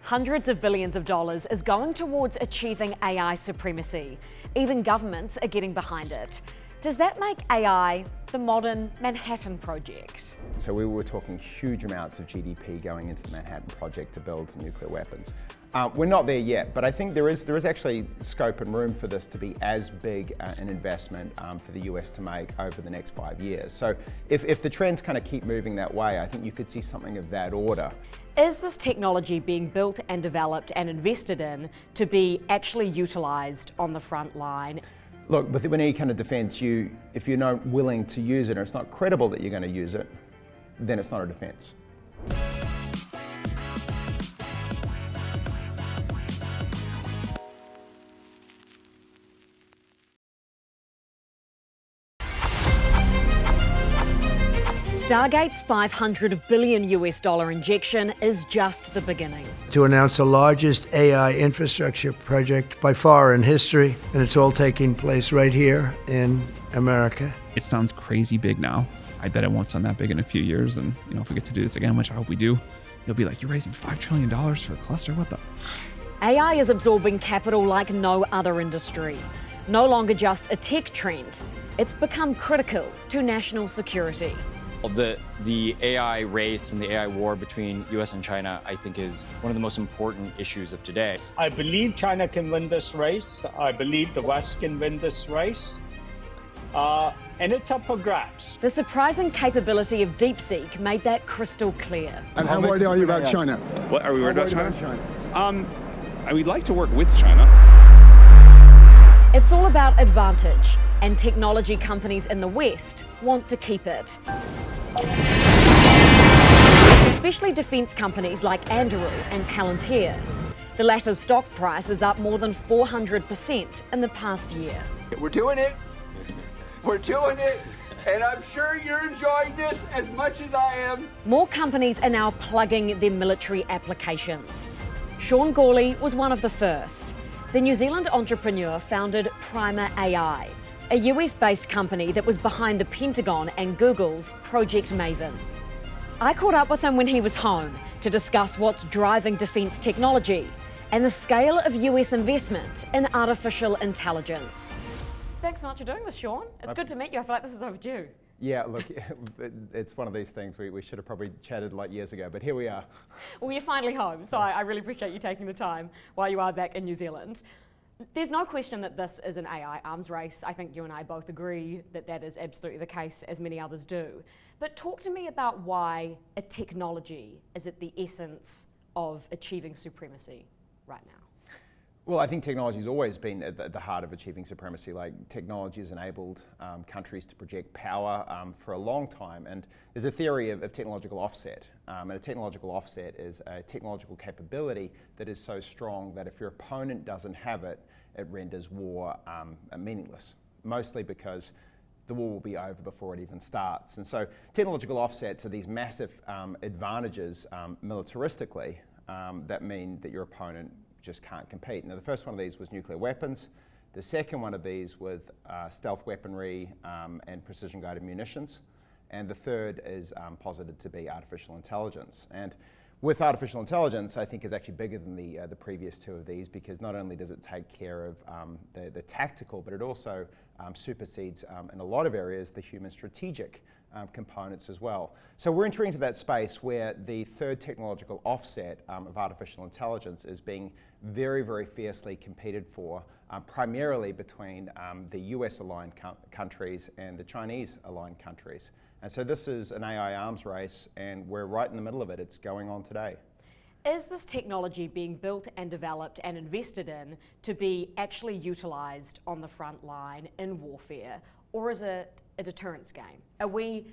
Hundreds of billions of dollars is going towards achieving AI supremacy. Even governments are getting behind it. Does that make AI the modern Manhattan Project? So we were talking huge amounts of GDP going into the Manhattan Project to build nuclear weapons. We're not there yet, but I think there is actually scope and room for this to be as big an investment for the US to make over the next 5 years. So if the trends kind of keep moving that way, I think you could see something of that order. Is this technology being built and developed and invested in to be actually utilised on the front line? Look, with any kind of defence, if you're not willing to use it or it's not credible that you're going to use it, then it's not a defence. Stargate's $500 billion injection is just the beginning. To announce the largest AI infrastructure project by far in history, and it's all taking place right here in America. It sounds crazy big now. I bet it won't sound that big in a few years, and if we get to do this again, which I hope we do, you'll be like, you're raising $5 trillion for a cluster? What the? AI is absorbing capital like no other industry. No longer just a tech trend, it's become critical to national security. The AI race and the AI war between US and China, I think, is one of the most important issues of today. I believe China can win this race. I believe the West can win this race. And it's up for grabs. The surprising capability of DeepSeek made that crystal clear. And how worried are you about China? What, are we worried about China? We'd like to work with China. It's all about advantage, and technology companies in the West want to keep it. Especially defence companies like Andrew and Palantir. The latter's stock price is up more than 400% in the past year. We're doing it. We're doing it. And I'm sure you're enjoying this as much as I am. More companies are now plugging their military applications. Sean Gourley was one of the first. The New Zealand entrepreneur founded PrimerAI, a US-based company that was behind the Pentagon and Google's Project Maven. I caught up with him when he was home to discuss what's driving defence technology and the scale of US investment in artificial intelligence. Thanks so much for doing this, Sean. It's good to meet you. I feel like this is overdue. Yeah, look, it's one of these things we should have probably chatted like years ago, but here we are. Well, you're finally home, so I really appreciate you taking the time while you are back in New Zealand. There's no question that this is an AI arms race. I think you and I both agree that that is absolutely the case, as many others do. But talk to me about why a technology is at the essence of achieving supremacy right now. Well, I think technology has always been at the heart of achieving supremacy. Like, technology has enabled countries to project power for a long time. And there's a theory of technological offset. And a technological offset is a technological capability that is so strong that if your opponent doesn't have it, it renders war meaningless. Mostly because the war will be over before it even starts. And so technological offsets are these massive advantages militaristically that mean that your opponent just can't compete. Now, the first one of these was nuclear weapons. The second one of these was stealth weaponry and precision-guided munitions. And the third is posited to be artificial intelligence. And with artificial intelligence, I think is actually bigger than the previous two of these, because not only does it take care of the tactical, but it also supersedes in a lot of areas the human strategic components as well. So we're entering into that space where the third technological offset of artificial intelligence is being very, very fiercely competed for, primarily between the US-aligned countries and the Chinese-aligned countries. And so this is an AI arms race, and we're right in the middle of it. It's going on today. Is this technology being built and developed and invested in to be actually utilised on the front line in warfare, or is it a deterrence game? Are we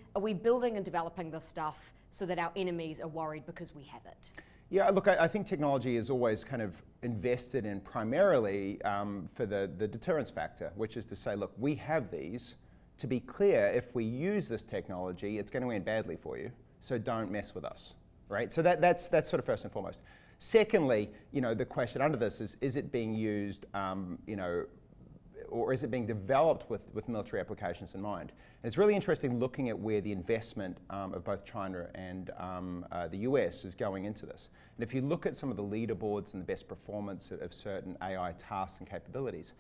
building and developing this stuff so that our enemies are worried because we have it? Yeah, look, I think technology is always kind of invested in primarily for the deterrence factor, which is to say, look, we have these. To be clear, if we use this technology, it's going to end badly for you, so don't mess with us, right? So that's sort of first and foremost. Secondly, the question under this is it being used, or is it being developed with military applications in mind? And it's really interesting looking at where the investment of both China and the US is going into this. And if you look at some of the leaderboards and the best performance of certain AI tasks and capabilities,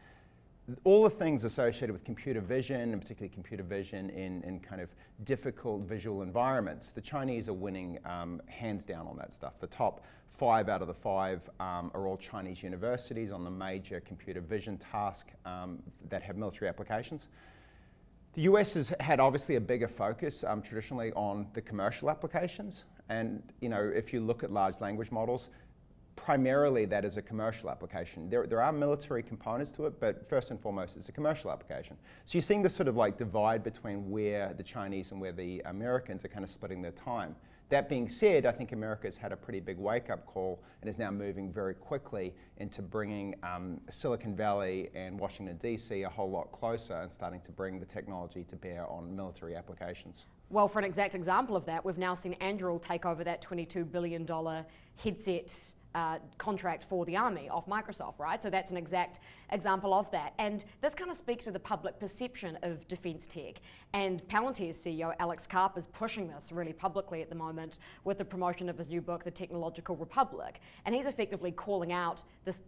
all the things associated with computer vision, and particularly computer vision in kind of difficult visual environments, the Chinese are winning hands down on that stuff. The top 5 out of the 5 are all Chinese universities on the major computer vision task that have military applications. The US has had obviously a bigger focus traditionally on the commercial applications. And if you look at large language models, primarily that is a commercial application. There are military components to it, but first and foremost it's a commercial application. So you're seeing this sort of like divide between where the Chinese and where the Americans are kind of splitting their time. That being said, I think America's had a pretty big wake-up call and is now moving very quickly into bringing Silicon Valley and Washington, D.C. a whole lot closer and starting to bring the technology to bear on military applications. Well, for an exact example of that, we've now seen Anduril take over that $22 billion headset contract for the Army off Microsoft, right? So that's an exact example of that. And this kind of speaks to the public perception of defence tech. And Palantir's CEO, Alex Karp, is pushing this really publicly at the moment with the promotion of his new book, The Technological Republic. And he's effectively calling out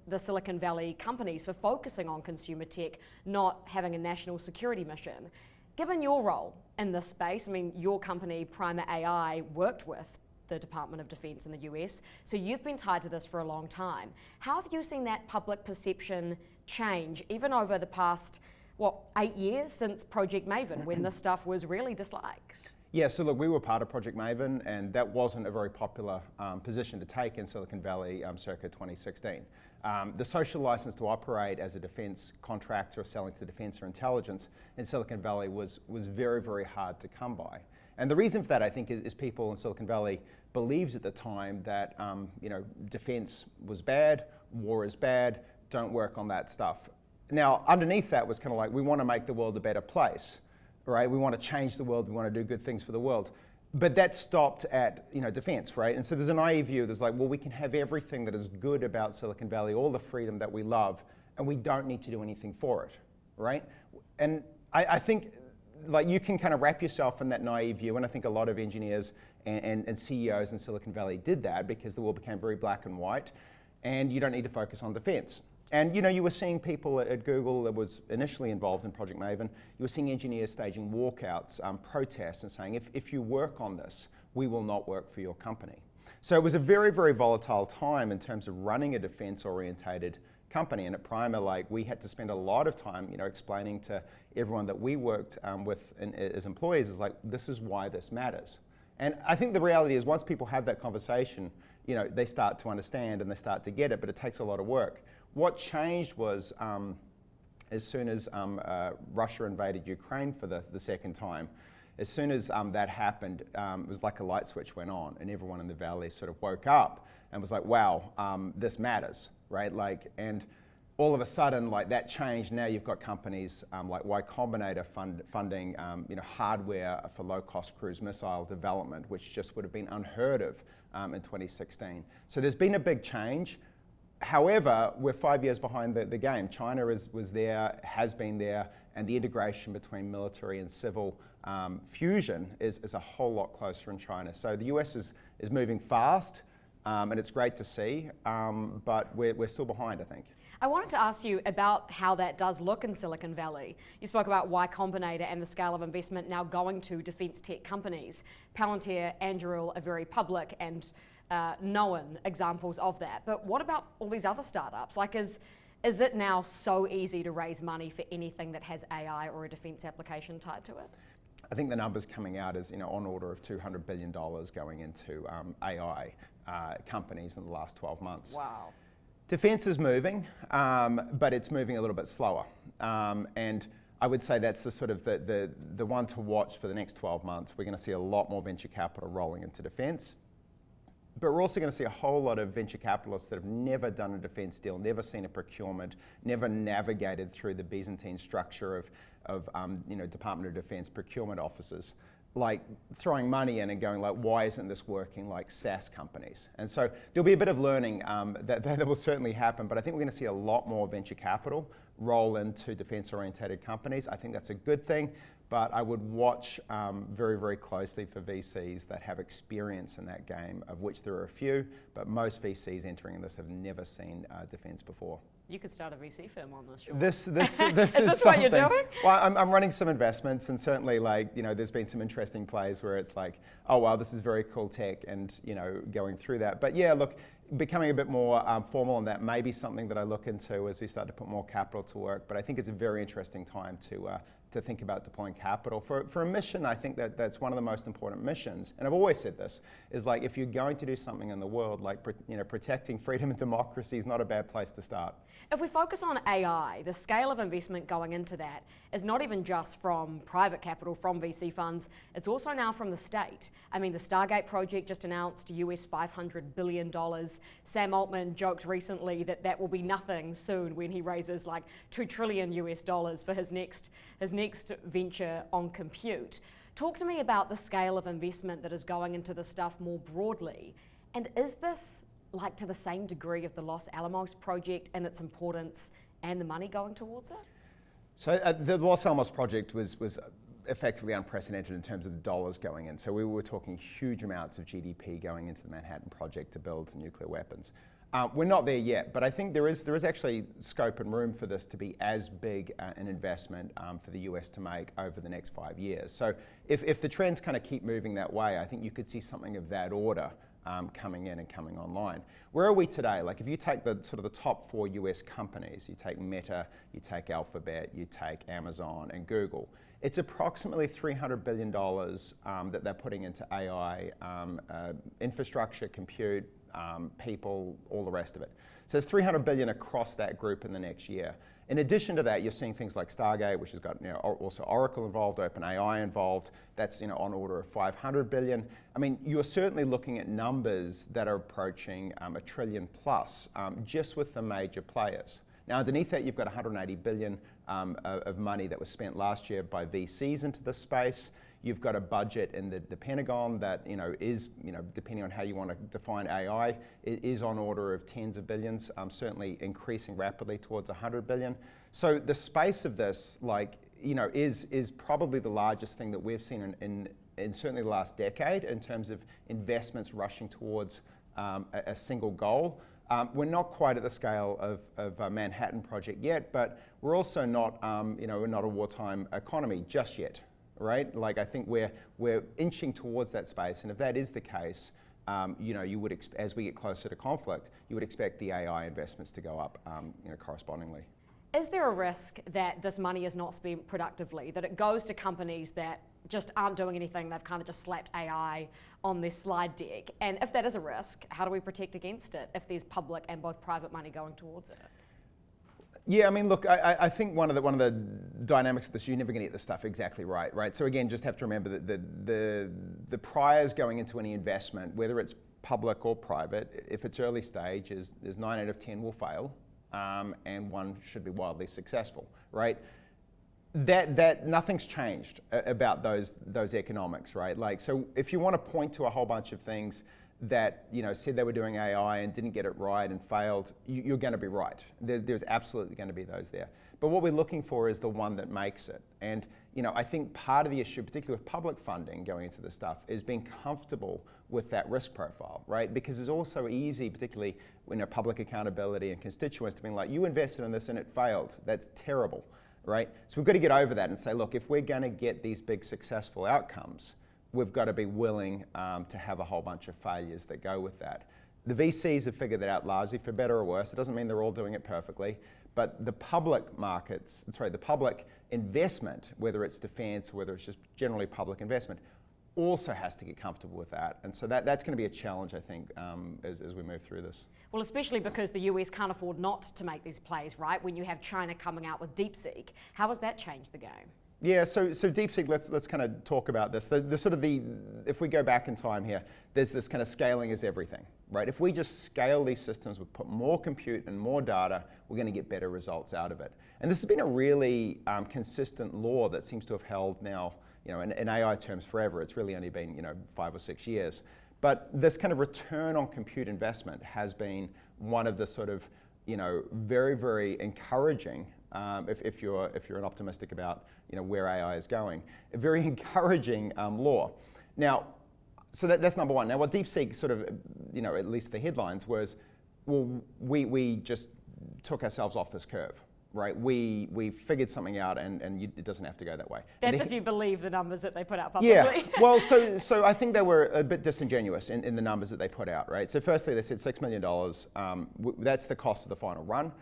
the Silicon Valley companies for focusing on consumer tech, not having a national security mission. Given your role in this space, I mean, your company, PrimerAI, worked with the Department of Defense in the US, so you've been tied to this for a long time. How have you seen that public perception change, even over the past, 8 years since Project Maven, when this stuff was really disliked? Yeah, so look, we were part of Project Maven, and that wasn't a very popular position to take in Silicon Valley circa 2016. The social license to operate as a defense contractor selling to defense or intelligence in Silicon Valley was very, very hard to come by. And the reason for that, I think, is people in Silicon Valley believed at the time that defense was bad, war is bad, don't work on that stuff. Now, underneath that was kind of like, we want to make the world a better place, right? We want to change the world, we want to do good things for the world. But that stopped at defense, right? And so there's a naive view that's like, well, we can have everything that is good about Silicon Valley, all the freedom that we love, and we don't need to do anything for it, right? And I think like you can kind of wrap yourself in that naive view, and I think a lot of engineers and CEOs in Silicon Valley did that because the world became very black and white, and you don't need to focus on defense. And you were seeing people at Google that was initially involved in Project Maven, you were seeing engineers staging walkouts, protests, and saying, if you work on this, we will not work for your company. So it was a very, very volatile time in terms of running a defense-orientated company. And at Primer, like, we had to spend a lot of time, explaining to everyone that we worked with as employees, is like, this is why this matters. And I think the reality is once people have that conversation, they start to understand and they start to get it, but it takes a lot of work. What changed was as soon as Russia invaded Ukraine for the second time, as soon as that happened, it was like a light switch went on, and everyone in the Valley sort of woke up and was like, wow, this matters, right? Like, and all of a sudden, like, that changed. Now you've got companies like Y Combinator funding hardware for low-cost cruise missile development, which just would have been unheard of in 2016. So there's been a big change. However, we're 5 years behind the game. China was there, has been there, and the integration between military and civil fusion is a whole lot closer in China. So the US is moving fast, and it's great to see, but we're still behind, I think. I wanted to ask you about how that does look in Silicon Valley. You spoke about Y Combinator and the scale of investment now going to defense tech companies. Palantir, Anduril are very public and known examples of that. But what about all these other startups? Like, is it now so easy to raise money for anything that has AI or a defense application tied to it? I think the numbers coming out is on order of $200 billion going into AI companies in the last 12 months. Wow. Defense is moving, but it's moving a little bit slower. And I would say that's the sort of the one to watch for the next 12 months. We're going to see a lot more venture capital rolling into defense. But we're also going to see a whole lot of venture capitalists that have never done a defense deal, never seen a procurement, never navigated through the Byzantine structure of Department of Defense procurement offices, like throwing money in and going like, why isn't this working like SaaS companies? And so there'll be a bit of learning that will certainly happen, but I think we're going to see a lot more venture capital roll into defense-oriented companies. I think that's a good thing, but I would watch very, very closely for VCs that have experience in that game, of which there are a few, but most VCs entering this have never seen defense before. You could start a VC firm on this, Sean. This is this something. what you're doing? Well, I'm running some investments, and certainly, like, you know, there's been some interesting plays where it's like, oh wow, this is very cool tech, and you know, going through that. But yeah, look, becoming a bit more formal on that may be something that I look into as we start to put more capital to work. But I think it's a very interesting time to think about deploying capital. For a mission, I think that's one of the most important missions. And I've always said this, is like, if you're going to do something in the world, like, you know, protecting freedom and democracy is not a bad place to start. If we focus on AI, the scale of investment going into that is not even just from private capital, from VC funds, it's also now from the state. I mean, the Stargate project just announced US $500 billion. Sam Altman joked recently that that will be nothing soon when he raises like $2 trillion US for his next venture on compute. Talk to me about the scale of investment that is going into this stuff more broadly. And is this like to the same degree of the Los Alamos project in its importance and the money going towards it? So the Los Alamos project was effectively unprecedented in terms of the dollars going in. So we were talking huge amounts of GDP going into the Manhattan Project to build nuclear weapons. We're not there yet, but I think there is actually scope and room for this to be as big an investment for the US to make over the next 5 years. So if the trends kind of keep moving that way, I think you could see something of that order coming in and coming online. Where are we today? Like, if you take the sort of the top 4 US companies, you take Meta, you take Alphabet, you take Amazon and Google, it's approximately $300 billion that they're putting into AI, infrastructure, compute, people, all the rest of it. So there's $300 billion across that group in the next year. In addition to that, you're seeing things like Stargate, which has got, you know, also Oracle involved, OpenAI involved. That's, you know, on order of $500 billion. I mean, you're certainly looking at numbers that are approaching $1 trillion plus, just with the major players. Now, underneath that, you've got $180 billion of money that was spent last year by VCs into this space. You've got a budget in the Pentagon that, you know, is, you know, depending on how you want to define AI, it is on order of tens of billions, certainly increasing rapidly towards 100 billion. So the space of this, like, you know, is probably the largest thing that we've seen in certainly the last decade in terms of investments rushing towards a single goal. We're not quite at the scale of Manhattan Project yet, but we're also not, you know, we're not a wartime economy just yet. Right? Like, I think we're inching towards that space, and if that is the case, you know, you would as we get closer to conflict, you would expect the AI investments to go up, you know, correspondingly. Is there a risk that this money is not spent productively, that it goes to companies that just aren't doing anything, they've kind of just slapped AI on their slide deck? And if that is a risk, how do we protect against it if there's public and both private money going towards it? Yeah, I mean, look, I think one of the dynamics of this, you're never going to get this stuff exactly right? So again, just have to remember that the priors going into any investment, whether it's public or private, if it's early stage, is 9 out of 10 will fail, and 1 should be wildly successful, right? That nothing's changed about those economics, right? Like, so if you want to point to a whole bunch of things that, you know, said they were doing AI and didn't get it right and failed, you're going to be right. There's absolutely going to be those there. But what we're looking for is the one that makes it. And, you know, I think part of the issue, particularly with public funding going into this stuff, is being comfortable with that risk profile, right? Because it's also easy, particularly when public accountability and constituents, to be like, you invested in this and it failed. That's terrible, right? So we've got to get over that and say, look, if we're going to get these big successful outcomes, we've got to be willing to have a whole bunch of failures that go with that. The VCs have figured that out largely, for better or worse. It doesn't mean they're all doing it perfectly, but the public markets, the public investment, whether it's defense or whether it's just generally public investment, also has to get comfortable with that. And so that's going to be a challenge, I think, as we move through this. Well, especially because the US can't afford not to make these plays, right? When you have China coming out with DeepSeek, how has that changed the game? Yeah, so DeepSeek, let's kind of talk about this. If we go back in time here, there's this kind of scaling is everything, right? If we just scale these systems, we put more compute and more data, we're going to get better results out of it. And this has been a really consistent law that seems to have held now, in AI terms forever. It's really only been 5 or 6 years. But this kind of return on compute investment has been one of the sort of very, very encouraging, if you're an optimistic about where AI is going, a very encouraging law. Now, so that's number one. Now, what DeepSeek sort of, at least the headlines was, well, we just took ourselves off this curve, right? We figured something out, and it doesn't have to go that way. That's if you believe the numbers that they put out publicly. Yeah, well, so I think they were a bit disingenuous in the numbers that they put out, right? So firstly, they said $6 million. That's the cost of the final run.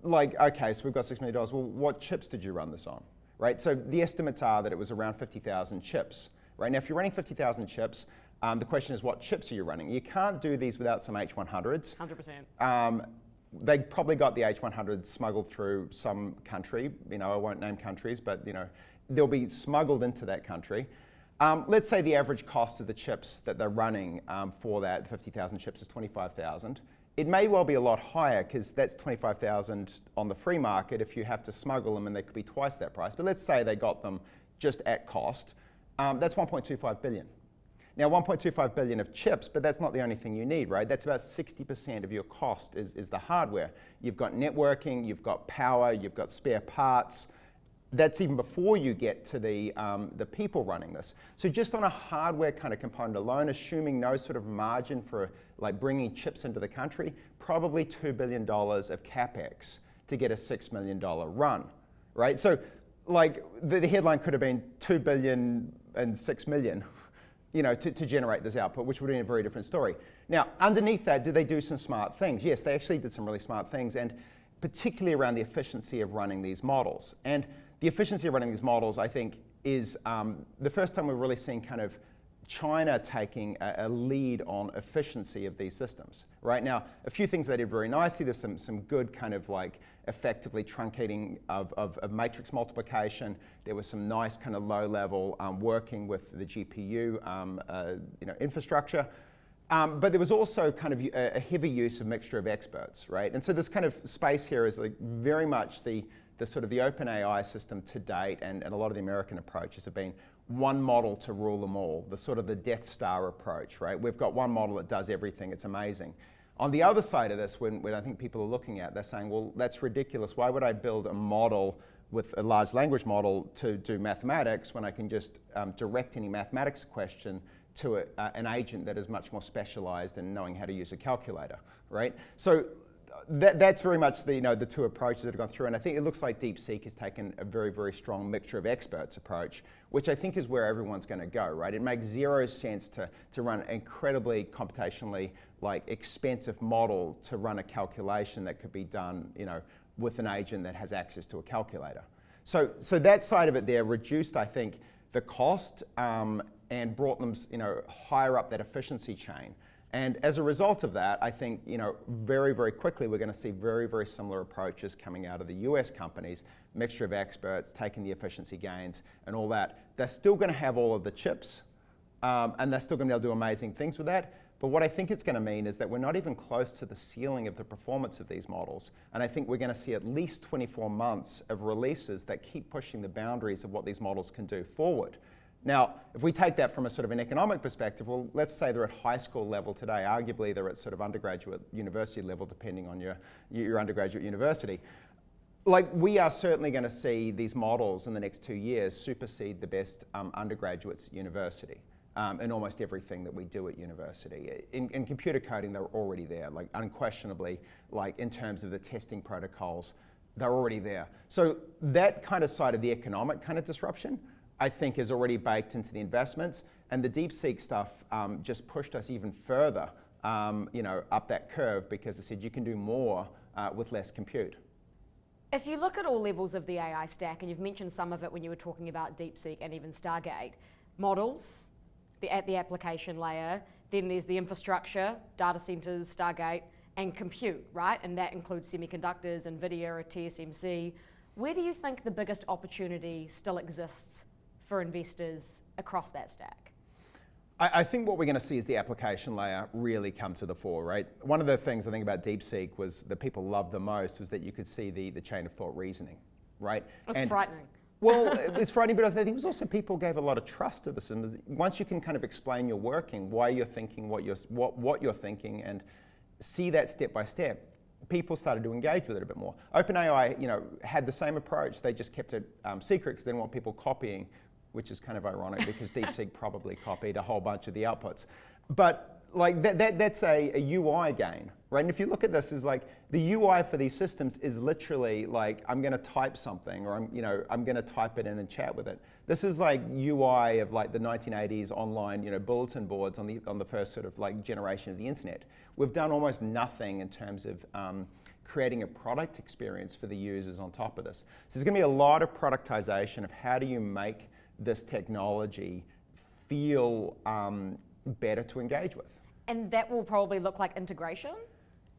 Like, okay, so we've got $6 million. Well, what chips did you run this on, right? So the estimates are that it was around 50,000 chips, right? Now, if you're running 50,000 chips, the question is, what chips are you running? You can't do these without some H100s. 100%. They probably got the H100s smuggled through some country. I won't name countries, but they'll be smuggled into that country. Let's say the average cost of the chips that they're running for that 50,000 chips is 25,000. It may well be a lot higher, because that's 25,000 on the free market. If you have to smuggle them, and they could be twice that price. But let's say they got them just at cost. That's 1.25 billion. Now, 1.25 billion of chips, but that's not the only thing you need, right? That's about 60% of your cost is the hardware. You've got networking, you've got power, you've got spare parts. That's even before you get to the people running this. So just on a hardware kind of component alone, assuming no sort of margin for like bringing chips into the country, probably $2 billion of CapEx to get a $6 million run, right? So like the headline could have been 2 billion and 6 million. To generate this output, which would have been a very different story. Now, underneath that, did they do some smart things? Yes, they actually did some really smart things, and particularly around the efficiency of running these models. And the efficiency of running these models, I think, is the first time we're really seeing kind of China taking a lead on efficiency of these systems. Right now, a few things they did very nicely. There's some good kind of like effectively truncating of matrix multiplication. There was some nice kind of low-level working with the GPU infrastructure. But there was also kind of a heavy use of mixture of experts, right? And so this kind of space here is like very much the sort of the open AI system to date, and a lot of the American approaches have been one model to rule them all, the sort of the Death Star approach, right? We've got one model that does everything, it's amazing. On the other side of this, when I think people are looking at, they're saying, well, that's ridiculous. Why would I build a model with a large language model to do mathematics when I can just direct any mathematics question to an agent that is much more specialized in knowing how to use a calculator, right? So that's very much the two approaches that have gone through, and I think it looks like DeepSeek has taken a very, very strong mixture of experts approach, which I think is where everyone's going to go, right? It makes zero sense to run an incredibly computationally expensive model to run a calculation that could be done, with an agent that has access to a calculator. So that side of it there reduced, I think, the cost and brought them, higher up that efficiency chain. And as a result of that, I think, very, very quickly we're going to see very, very similar approaches coming out of the US companies, mixture of experts, taking the efficiency gains and all that. They're still going to have all of the chips, and they're still going to be able to do amazing things with that. But what I think it's going to mean is that we're not even close to the ceiling of the performance of these models. And I think we're going to see at least 24 months of releases that keep pushing the boundaries of what these models can do forward. Now, if we take that from a sort of an economic perspective, well, let's say they're at high school level today. Arguably, they're at sort of undergraduate university level, depending on your undergraduate university. Like, we are certainly going to see these models in the next 2 years supersede the best undergraduates at university in almost everything that we do at university. In computer coding, they're already there, like unquestionably, like in terms of the testing protocols, they're already there. So that kind of side of the economic kind of disruption, I think, is already baked into the investments, and the DeepSeek stuff just pushed us even further, up that curve, because it said you can do more with less compute. If you look at all levels of the AI stack, and you've mentioned some of it when you were talking about DeepSeek and even Stargate, models at the application layer, then there's the infrastructure, data centers, Stargate, and compute, right? And that includes semiconductors, NVIDIA, or TSMC. Where do you think the biggest opportunity still exists for investors across that stack? I think what we're going to see is the application layer really come to the fore, right? One of the things I think about DeepSeek was that people loved the most was that you could see the chain of thought reasoning, right? It's frightening. Well, it's frightening, but I think it was also people gave a lot of trust to the systems. Once you can kind of explain your working, why you're thinking, what you're thinking, and see that step by step, people started to engage with it a bit more. OpenAI, had the same approach. They just kept it secret because they didn't want people copying, which is kind of ironic because DeepSeek probably copied a whole bunch of the outputs. But like that's a UI game, right? And if you look at this, is like the UI for these systems is literally like I'm going to type something, or I'm going to type it in and chat with it. This is like UI of like the 1980s online, bulletin boards on the first sort of like generation of the internet. We've done almost nothing in terms of creating a product experience for the users on top of this. So there's going to be a lot of productization of how do you make this technology feel better to engage with. And that will probably look like integration?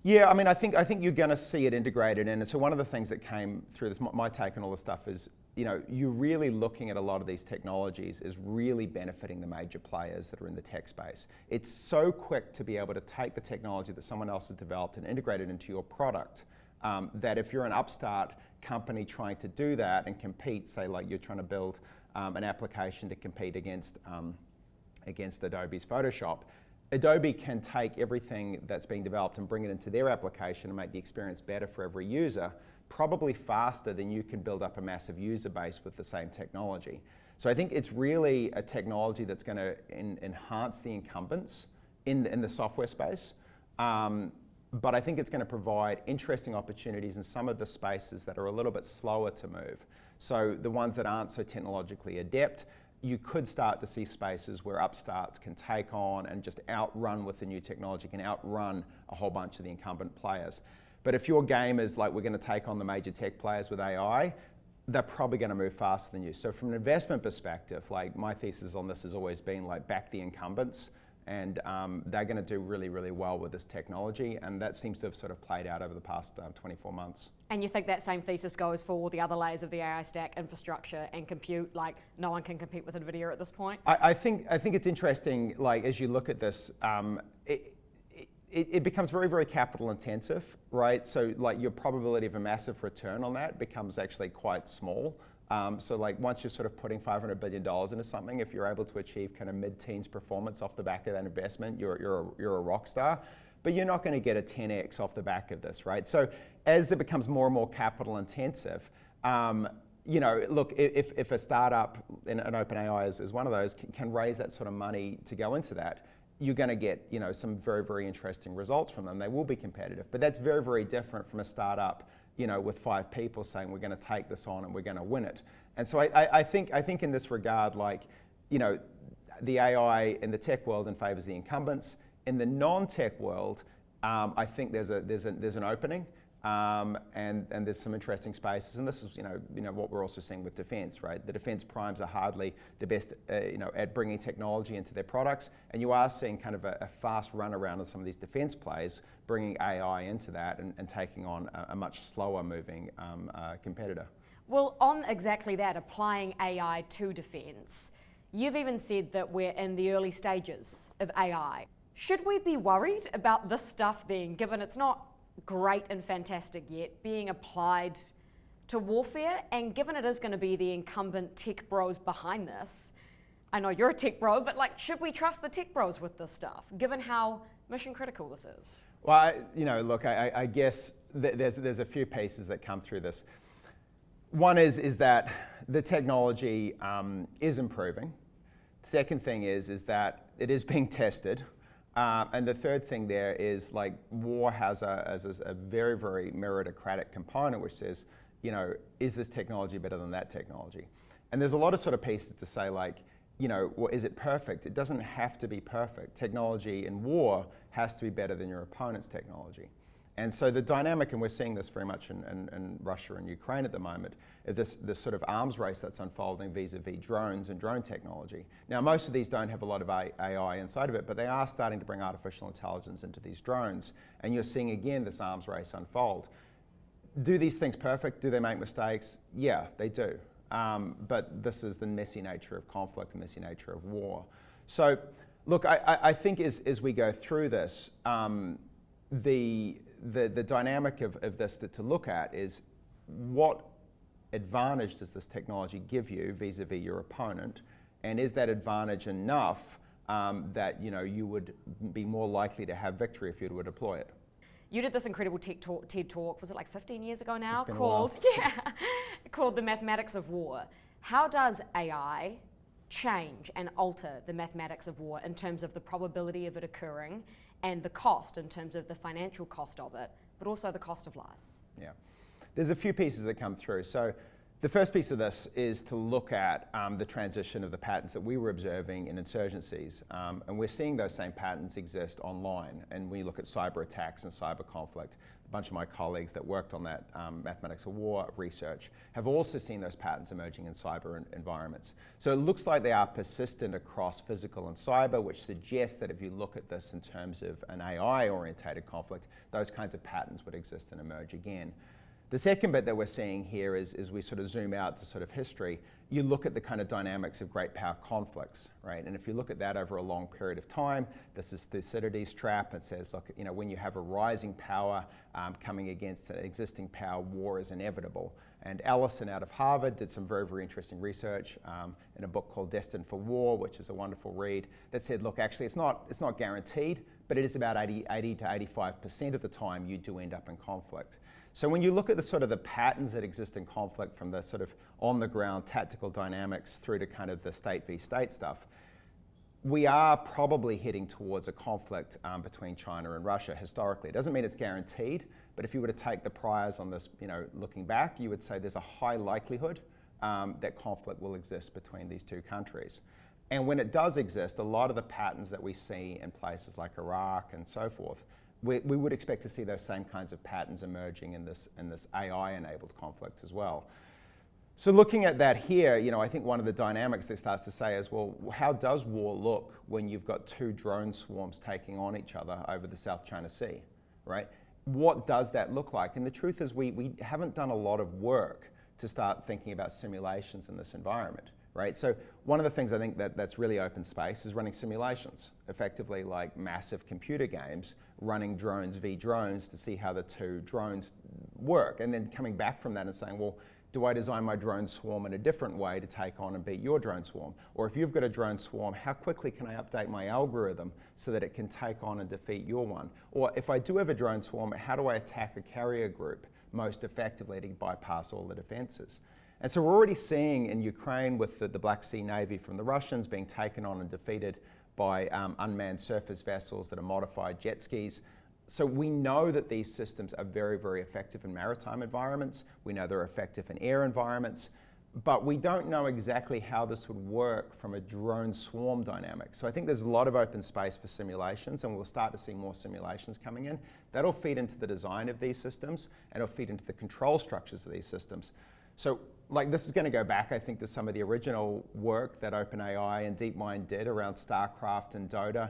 Yeah, I mean, I think you're going to see it integrated in. And so one of the things that came through this, my take on all this stuff is, you're really looking at a lot of these technologies is really benefiting the major players that are in the tech space. It's so quick to be able to take the technology that someone else has developed and integrate it into your product that if you're an upstart company trying to do that and compete, say like you're trying to build an application to compete against Adobe's Photoshop, Adobe can take everything that's being developed and bring it into their application and make the experience better for every user, probably faster than you can build up a massive user base with the same technology. So I think it's really a technology that's going to enhance the incumbents in the software space. But I think it's going to provide interesting opportunities in some of the spaces that are a little bit slower to move. So the ones that aren't so technologically adept, you could start to see spaces where upstarts can take on and just outrun with the new technology, can outrun a whole bunch of the incumbent players. But if your game is like we're going to take on the major tech players with AI, they're probably going to move faster than you. So from an investment perspective, like my thesis on this has always been like back the incumbents, and they're going to do really, really well with this technology, and that seems to have sort of played out over the past 24 months. And you think that same thesis goes for all the other layers of the AI stack, infrastructure and compute, like no one can compete with NVIDIA at this point? I think it's interesting, like as you look at this, it becomes very, very capital intensive, right? So like your probability of a massive return on that becomes actually quite small. So like once you're sort of putting $500 billion into something, if you're able to achieve kind of mid-teens performance off the back of that investment, you're a rock star. But you're not going to get a 10x off the back of this, right? So as it becomes more and more capital intensive, look, if a startup, and OpenAI is one of those, can raise that sort of money to go into that, you're going to get some very, very interesting results from them. They will be competitive, but that's very, very different from a startup with 5 people saying we're going to take this on and we're going to win it. And so I think in this regard, like, the AI in the tech world in favors the incumbents. In the non-tech world, I think there's an opening, and there's some interesting spaces. And this is what we're also seeing with defense, right? The defense primes are hardly the best at bringing technology into their products, and you are seeing kind of a fast run around of some of these defense plays, bringing AI into that and taking on a much slower moving competitor. Well, on exactly that, applying AI to defense, you've even said that we're in the early stages of AI. Should we be worried about this stuff then, given it's not great and fantastic yet, being applied to warfare, and given it is going to be the incumbent tech bros behind this? I know you're a tech bro, but like, should we trust the tech bros with this stuff, given how mission critical this is? Well, look, I guess there's a few pieces that come through this. One is that the technology is improving. Second thing is that it is being tested. And the third thing there is like war has a very, very meritocratic component, which says, is this technology better than that technology? And there's a lot of sort of pieces to say like, well, is it perfect? It doesn't have to be perfect. Technology in war has to be better than your opponent's technology. And so the dynamic, and we're seeing this very much in Russia and Ukraine at the moment, is this sort of arms race that's unfolding vis-a-vis drones and drone technology. Now, most of these don't have a lot of AI inside of it, but they are starting to bring artificial intelligence into these drones. And you're seeing, again, this arms race unfold. Do these things perfect? Do they make mistakes? Yeah, they do. But this is the messy nature of conflict, the messy nature of war. So, look, I think as we go through this, the dynamic of this to look at is what advantage does this technology give you vis-a-vis your opponent? And is that advantage enough that you would be more likely to have victory if you were to deploy it? You did this incredible TED Talk, was it like 15 years ago now? It's been a while. Called The Mathematics of War. How does AI change and alter the mathematics of war in terms of the probability of it occurring and the cost in terms of the financial cost of it, but also the cost of lives? Yeah. There's a few pieces that come through. So the first piece of this is to look at the transition of the patterns that we were observing in insurgencies. And we're seeing those same patterns exist online. And when you look at cyber attacks and cyber conflict, a bunch of my colleagues that worked on that mathematics of war research have also seen those patterns emerging in cyber environments. So it looks like they are persistent across physical and cyber, which suggests that if you look at this in terms of an AI-orientated conflict, those kinds of patterns would exist and emerge again. The second bit that we're seeing here is we sort of zoom out to sort of history, you look at the kind of dynamics of great power conflicts, right? And if you look at that over a long period of time, this is Thucydides' trap. It says, look, when you have a rising power coming against an existing power, war is inevitable. And Alyse out of Harvard did some very, very interesting research in a book called Destined for War, which is a wonderful read, that said, look, actually it's not guaranteed, but it is about 80 to 85% of the time you do end up in conflict. So when you look at the sort of the patterns that exist in conflict, from the sort of on the ground tactical dynamics through to kind of the state v state stuff, we are probably heading towards a conflict between China and Russia historically. It doesn't mean it's guaranteed, but if you were to take the priors on this, looking back, you would say there's a high likelihood that conflict will exist between these two countries. And when it does exist, a lot of the patterns that we see in places like Iraq and so forth, we would expect to see those same kinds of patterns emerging in this AI-enabled conflict as well. So looking at that here, I think one of the dynamics that starts to say is, well, how does war look when you've got two drone swarms taking on each other over the South China Sea, right? What does that look like? And the truth is we haven't done a lot of work to start thinking about simulations in this environment, right? So one of the things I think that's really open space is running simulations, effectively like massive computer games, running drones v drones to see how the two drones work, and then coming back from that and saying, well, do I design my drone swarm in a different way to take on and beat your drone swarm? Or if you've got a drone swarm, how quickly can I update my algorithm so that it can take on and defeat your one? Or if I do have a drone swarm, how do I attack a carrier group most effectively to bypass all the defenses? And so we're already seeing in Ukraine with the Black Sea Navy from the Russians being taken on and defeated by unmanned surface vessels that are modified jet skis. So we know that these systems are very, very effective in maritime environments. We know they're effective in air environments, but we don't know exactly how this would work from a drone swarm dynamic. So I think there's a lot of open space for simulations, and we'll start to see more simulations coming in. That'll feed into the design of these systems, and it'll feed into the control structures of these systems. So this is going to go back, I think, to some of the original work that OpenAI and DeepMind did around StarCraft and Dota,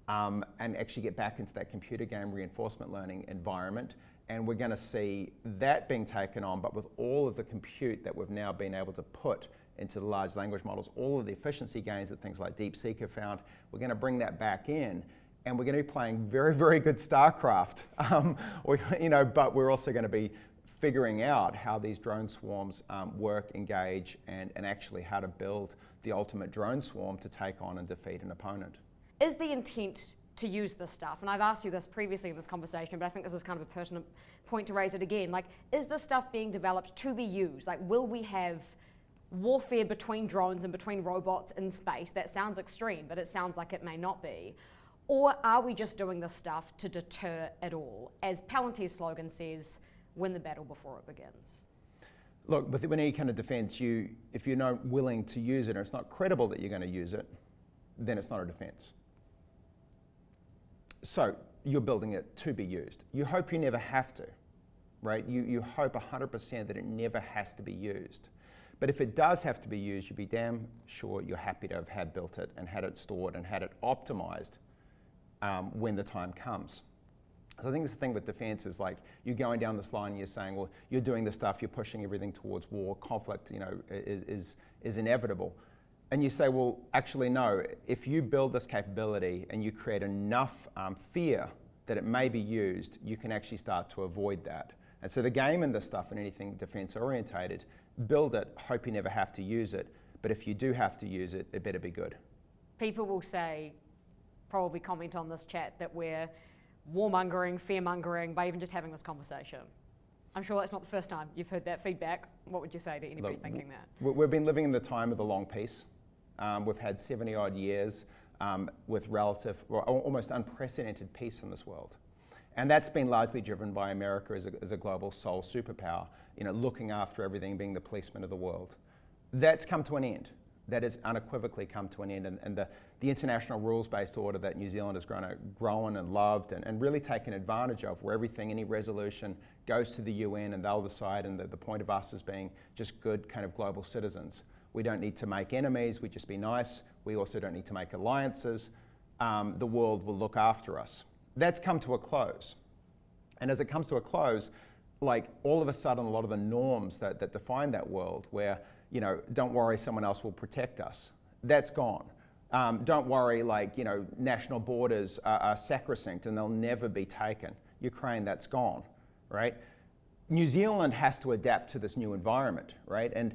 and actually get back into that computer game reinforcement learning environment. And we're going to see that being taken on, but with all of the compute that we've now been able to put into the large language models, all of the efficiency gains that things like DeepSeek have found, we're going to bring that back in. And we're going to be playing very, very good StarCraft, but we're also going to be figuring out how these drone swarms work, engage, and actually how to build the ultimate drone swarm to take on and defeat an opponent. Is the intent to use this stuff, and I've asked you this previously in this conversation, but I think this is kind of a pertinent point to raise it again, is this stuff being developed to be used? Will we have warfare between drones and between robots in space? That sounds extreme, but it sounds like it may not be. Or are we just doing this stuff to deter it all? As Palantir's slogan says, win the battle before it begins. Look, with any kind of defense, if you're not willing to use it, or it's not credible that you're going to use it, then it's not a defense. So you're building it to be used. You hope you never have to, right? You hope 100% that it never has to be used. But if it does have to be used, you'd be damn sure you're happy to have had built it and had it stored and had it optimized when the time comes. So I think the thing with defense is you're going down this line and you're saying, well, you're doing this stuff, you're pushing everything towards war, conflict, is inevitable. And you say, well, actually, no, if you build this capability and you create enough fear that it may be used, you can actually start to avoid that. And so the game in this stuff and anything defense orientated, build it, hope you never have to use it. But if you do have to use it, it better be good. People will say, probably comment on this chat, that we're warmongering, fearmongering by even just having this conversation. I'm sure that's not the first time you've heard that feedback. What would you say to anybody thinking that? We've been living in the time of the long peace. We've had 70 odd years with relative, or almost unprecedented peace in this world. And that's been largely driven by America as a global sole superpower, looking after everything, being the policeman of the world. That's come to an end. That has unequivocally come to an end. And the international rules-based order that New Zealand has grown and loved and really taken advantage of, where everything, any resolution goes to the UN and they'll decide, and the point of us as being just good kind of global citizens. We don't need to make enemies, we just be nice. We also don't need to make alliances. The world will look after us. That's come to a close. And as it comes to a close, like all of a sudden, a lot of the norms that define that world, where, don't worry, someone else will protect us, that's gone. Don't worry, national borders are sacrosanct and they'll never be taken. Ukraine, that's gone, right? New Zealand has to adapt to this new environment, right? And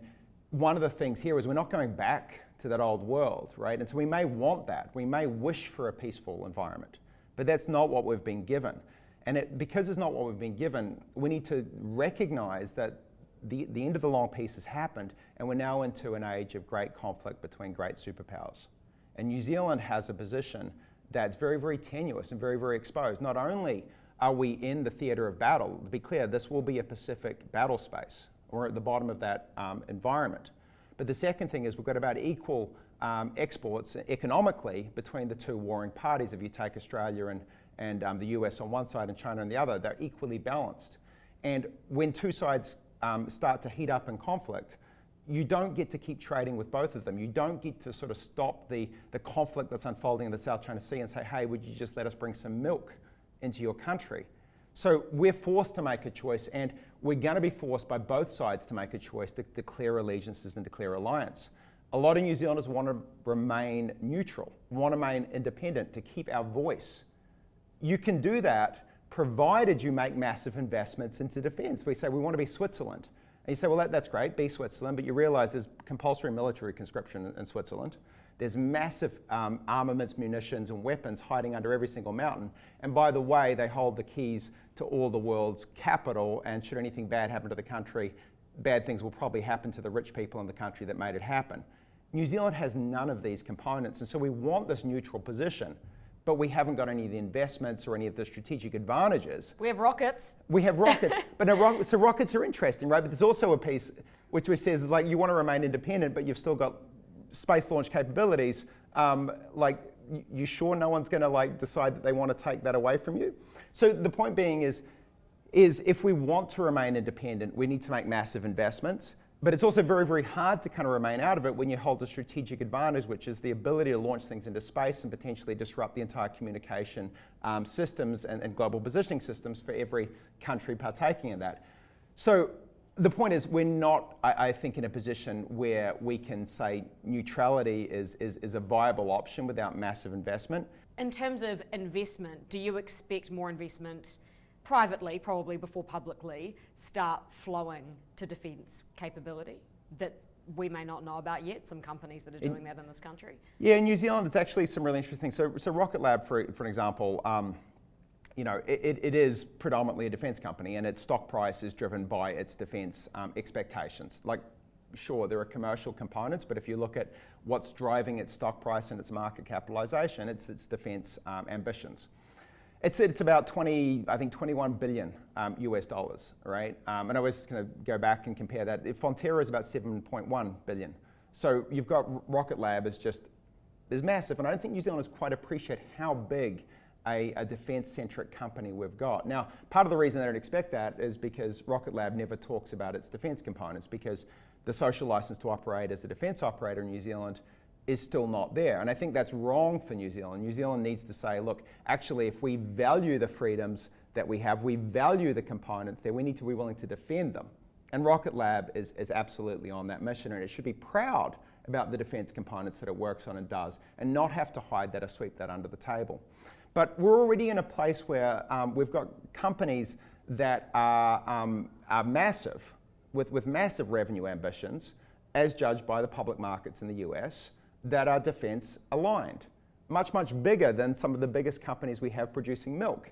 one of the things here is we're not going back to that old world, right? And so we may want that. We may wish for a peaceful environment, but that's not what we've been given. And because it's not what we've been given, we need to recognize that the end of the long peace has happened, and we're now into an age of great conflict between great superpowers. And New Zealand has a position that's very, very tenuous and very, very exposed. Not only are we in the theatre of battle, to be clear, this will be a Pacific battle space. We're at the bottom of that environment. But the second thing is we've got about equal exports economically between the two warring parties. If you take Australia and the US on one side and China on the other, they're equally balanced. And when two sides start to heat up in conflict, you don't get to keep trading with both of them. You don't get to sort of stop the conflict that's unfolding in the South China Sea and say, hey, would you just let us bring some milk into your country? So we're forced to make a choice, and we're going to be forced by both sides to make a choice to declare allegiances and declare alliance. A lot of New Zealanders want to remain neutral, want to remain independent, to keep our voice. You can do that provided you make massive investments into defense. We say we want to be Switzerland. And you say, well, that's great, be Switzerland, but you realize there's compulsory military conscription in Switzerland. There's massive armaments, munitions, and weapons hiding under every single mountain. And by the way, they hold the keys to all the world's capital, and should anything bad happen to the country, bad things will probably happen to the rich people in the country that made it happen. New Zealand has none of these components, and so we want this neutral position, but we haven't got any of the investments or any of the strategic advantages. We have rockets. We have rockets, but so rockets are interesting, right? But there's also a piece which says is like you want to remain independent, but you've still got space launch capabilities. You sure no one's going to decide that they want to take that away from you? So the point being is if we want to remain independent, we need to make massive investments. But it's also very, very hard to kind of remain out of it when you hold a strategic advantage, which is the ability to launch things into space and potentially disrupt the entire communication systems and global positioning systems for every country partaking in that. So the point is we're not, I think, in a position where we can say neutrality is a viable option without massive investment. In terms of investment, do you expect more investment privately, probably before publicly, start flowing to defence capability that we may not know about yet, some companies that are doing that in this country? Yeah, in New Zealand, it's actually some really interesting things. So Rocket Lab, for an example, it is predominantly a defence company, and its stock price is driven by its defence expectations. Sure, there are commercial components, but if you look at what's driving its stock price and its market capitalisation, it's its defence ambitions. It's about 21 billion US dollars, right? And I always kind of go back and compare that. Fonterra is about 7.1 billion. So you've got Rocket Lab is massive, and I don't think New Zealanders quite appreciate how big a defence-centric company we've got. Now, part of the reason they don't expect that is because Rocket Lab never talks about its defence components, because the social licence to operate as a defence operator in New Zealand is still not there. And I think that's wrong for New Zealand. New Zealand needs to say, look, actually, if we value the freedoms that we have, we value the components there, we need to be willing to defend them. And Rocket Lab is absolutely on that mission, and it should be proud about the defence components that it works on and does, and not have to hide that or sweep that under the table. But we're already in a place where we've got companies that are massive, with massive revenue ambitions, as judged by the public markets in the US, that are defense aligned. Much, much bigger than some of the biggest companies we have producing milk.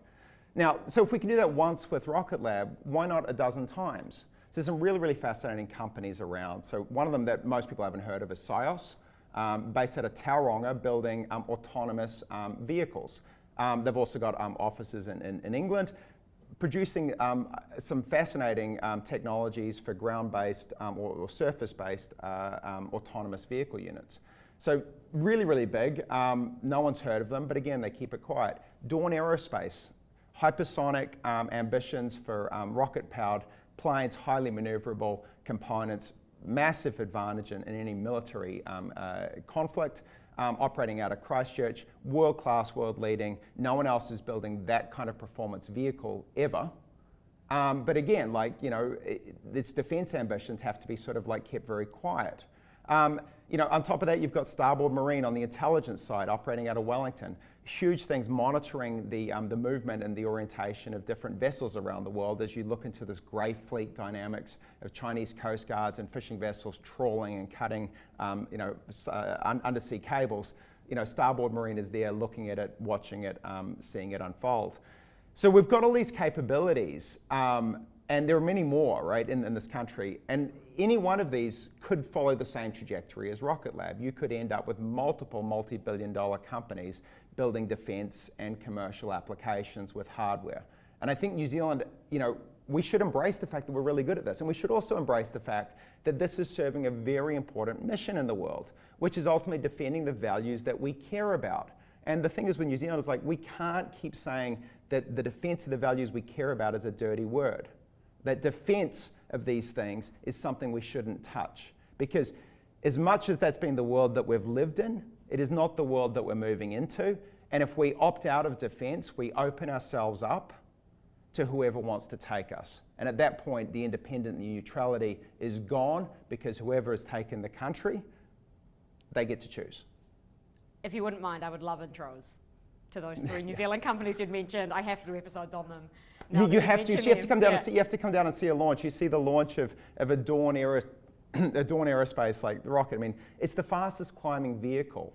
Now, so if we can do that once with Rocket Lab, why not a dozen times? So there's some really, really fascinating companies around. So one of them that most people haven't heard of is Sios, based out of Tauranga, building autonomous vehicles. They've also got offices in England, producing some fascinating technologies for ground-based or surface-based autonomous vehicle units. So really, really big. No one's heard of them, but again, they keep it quiet. Dawn Aerospace, hypersonic ambitions for rocket-powered planes, highly maneuverable components, massive advantage in any military conflict, operating out of Christchurch, world-class, world-leading. No one else is building that kind of performance vehicle ever. But again, like, you know, its defense ambitions have to be sort of like kept very quiet. You know, on top of that, you've got Starboard Marine on the intelligence side, operating out of Wellington. Huge things monitoring the movement and the orientation of different vessels around the world as you look into this grey fleet dynamics of Chinese coast guards and fishing vessels trawling and cutting, you know, undersea cables. You know, Starboard Marine is there looking at it, watching it, seeing it unfold. So we've got all these capabilities, and there are many more, right, in this country. And any one of these could follow the same trajectory as Rocket Lab. You could end up with multiple multi-billion-dollar companies building defense and commercial applications with hardware. And I think New Zealand, you know, we should embrace the fact that we're really good at this. And we should also embrace the fact that this is serving a very important mission in the world, which is ultimately defending the values that we care about. And the thing is with New Zealand is like, we can't keep saying that the defense of the values we care about is a dirty word. That defense of these things is something we shouldn't touch. Because as much as that's been the world that we've lived in, it is not the world that we're moving into. And if we opt out of defense, we open ourselves up to whoever wants to take us. And at that point, the independent and the neutrality is gone, because whoever has taken the country, they get to choose. If you wouldn't mind, I would love intros to those three New Zealand companies you'd mentioned. I have to do episodes on them. You have to. So you have to come down and see. You have to come down and see a launch. You see the launch of a Dawn Aerospace, like the rocket. I mean, it's the fastest climbing vehicle,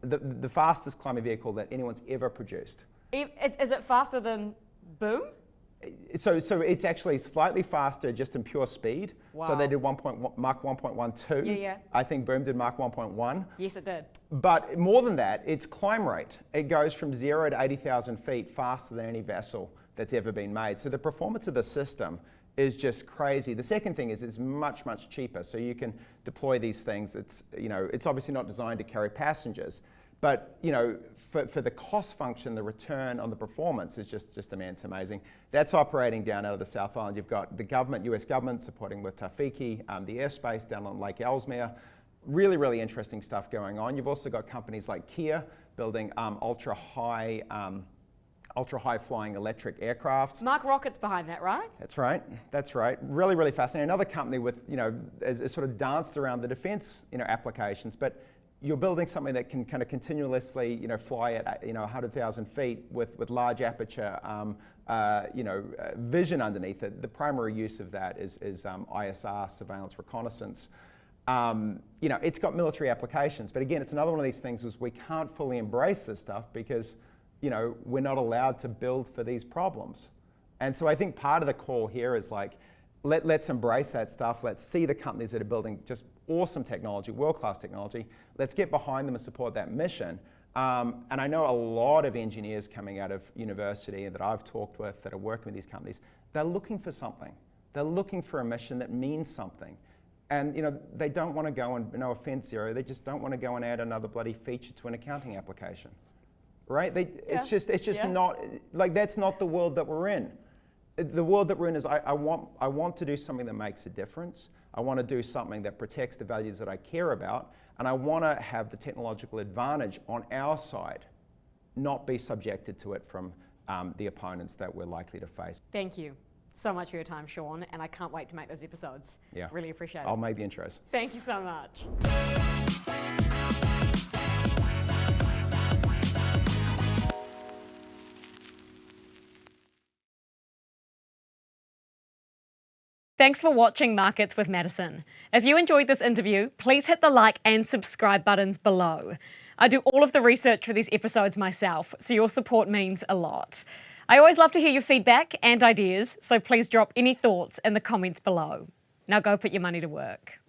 the fastest climbing vehicle that anyone's ever produced. Is it faster than Boom? So it's actually slightly faster just in pure speed. Wow. So they did Mach 1.12. Yeah. I think Boom did Mach 1.1. Yes, it did. But more than that, it's climb rate. It goes from 0 to 80,000 feet faster than any vessel that's ever been made. So the performance of the system is just crazy. The second thing is it's much, much cheaper. So you can deploy these things. It's, you know, it's obviously not designed to carry passengers, but, you know, for the cost function, the return on the performance is just immense, amazing. That's operating down out of the South Island. You've got the government, US government, supporting with Tafiki, the airspace down on Lake Ellesmere. Really, really interesting stuff going on. You've also got companies like Kia building ultra-high flying electric aircraft. Mark Rocket's behind that, right? That's right. That's right. Really, really fascinating. Another company with, you know, has sort of danced around the defense, you know, applications, but you're building something that can kind of continuously, you know, fly at, you know, 100,000 feet with large aperture, you know, vision underneath it. The primary use of that is ISR, surveillance reconnaissance. You know, it's got military applications, but again, it's another one of these things is we can't fully embrace this stuff because, you know, we're not allowed to build for these problems. And so I think part of the call here is like, let's embrace that stuff. Let's see the companies that are building just awesome technology, world-class technology. Let's get behind them and support that mission. And I know a lot of engineers coming out of university that I've talked with that are working with these companies, they're looking for something. They're looking for a mission that means something. And, you know, they don't want to go and, no offense, Zero, they just don't want to go and add another bloody feature to an accounting application. Right? It's just not, like, that's not the world that we're in. The world that we're in is I want to do something that makes a difference. I want to do something that protects the values that I care about, and I want to have the technological advantage on our side, not be subjected to it from the opponents that we're likely to face. Thank you so much for your time, Sean, and I can't wait to make those episodes. Yeah. Really appreciate it. I'll make the intros. Thank you so much. Thanks for watching Markets with Madison. If you enjoyed this interview, please hit the like and subscribe buttons below. I do all of the research for these episodes myself, so your support means a lot. I always love to hear your feedback and ideas, so please drop any thoughts in the comments below. Now go put your money to work.